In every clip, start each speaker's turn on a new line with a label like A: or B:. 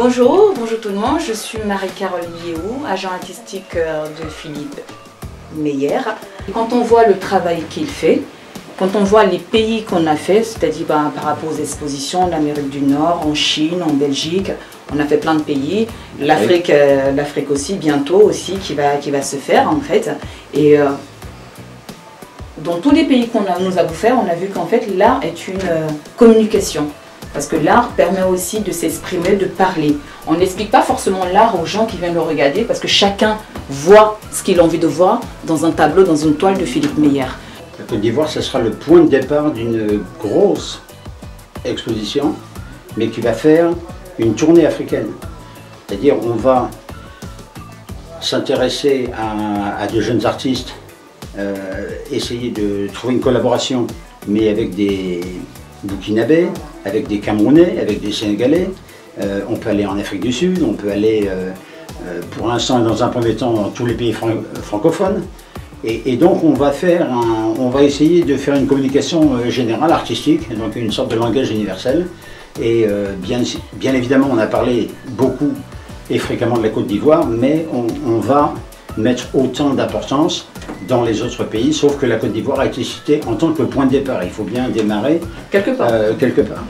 A: Bonjour tout le monde, je suis Marie-Carole Liéou, agent artistique de Philippe Meyer. Quand on voit le travail qu'il fait, quand on voit les pays qu'on a fait, c'est-à-dire par rapport aux expositions en Amérique du Nord, en Chine, en Belgique, on a fait plein de pays, l'Afrique aussi bientôt aussi qui va se faire en fait. Et dans tous les pays nous avons fait, on a vu qu'en fait l'art est une communication. Parce que l'art permet aussi de s'exprimer, de parler. On n'explique pas forcément l'art aux gens qui viennent le regarder parce que chacun voit ce qu'il a envie de voir dans un tableau, dans une toile de Philippe Meyer.
B: La Côte d'Ivoire, ce sera le point de départ d'une grosse exposition, mais qui va faire une tournée africaine. C'est-à-dire on va s'intéresser à de jeunes artistes, essayer de trouver une collaboration, mais avec des Burkinabés, avec des Camerounais, avec des Sénégalais. On peut aller en Afrique du Sud, on peut aller pour l'instant et dans un premier temps dans tous les pays francophones. Et donc on va essayer de faire une communication générale, artistique, donc une sorte de langage universel. Et bien évidemment on a parlé beaucoup et fréquemment de la Côte d'Ivoire, mais on va mettre autant d'importance dans les autres pays, sauf que la Côte d'Ivoire a été citée en tant que point de départ. Il faut bien démarrer quelque part.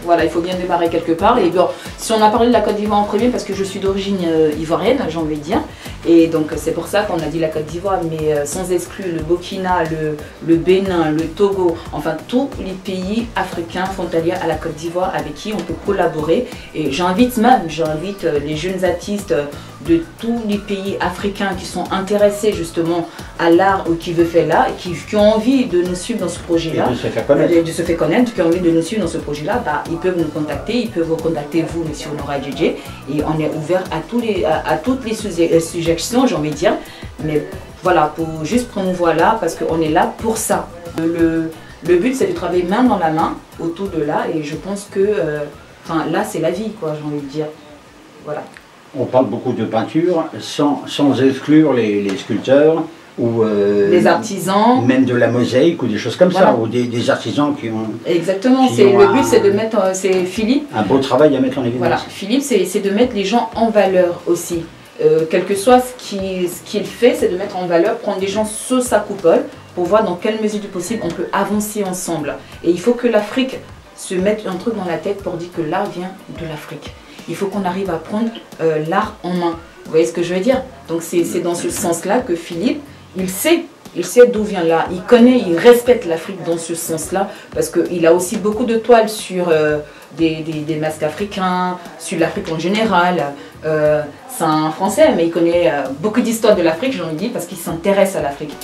A: Voilà, il faut bien démarrer quelque part. Et bon, si on a parlé de la Côte d'Ivoire en premier, parce que je suis d'origine ivoirienne, j'ai envie de dire, et donc c'est pour ça qu'on a dit la Côte d'Ivoire, mais sans exclure le Burkina, le Bénin, le Togo, enfin tous les pays africains frontaliers à la Côte d'Ivoire avec qui on peut collaborer. Et j'invite les jeunes artistes de tous les pays africains qui sont intéressés justement à l'art ou qui veulent faire l'art et qui ont envie de nous suivre dans ce projet-là,
B: de se faire connaître,
A: qui ont envie de nous suivre dans ce projet-là, ils peuvent nous contacter, ils peuvent vous contacter vous, Monsieur Honorat DJ, et on est ouvert à toutes les suggestions, j'ai envie de dire, mais voilà, pour juste promouvoir l'art parce qu'on est là pour ça. Le but c'est de travailler main dans la main autour de l'art et je pense que là c'est la vie, quoi, j'ai envie de dire, voilà.
B: On parle beaucoup de peinture sans exclure les sculpteurs ou
A: les artisans,
B: même de la mosaïque ou des choses comme ça, ou des artisans qui ont...
A: Exactement, le but c'est de mettre, c'est Philippe...
B: Un beau travail à mettre en évidence.
A: Voilà, Philippe c'est de mettre les gens en valeur aussi. Quel que soit ce qu'il fait, c'est de mettre en valeur, prendre des gens sous sa coupole pour voir dans quelle mesure du possible on peut avancer ensemble. Et il faut que l'Afrique se mette un truc dans la tête pour dire que l'art vient de l'Afrique. Il faut qu'on arrive à prendre l'art en main. Vous voyez ce que je veux dire? Donc c'est dans ce sens-là que Philippe, il sait d'où vient l'art. Il connaît, il respecte l'Afrique dans ce sens-là parce qu'il a aussi beaucoup de toiles sur des masques africains, sur l'Afrique en général. C'est un Français, mais il connaît beaucoup d'histoires de l'Afrique, j'en ai dit, parce qu'il s'intéresse à l'Afrique.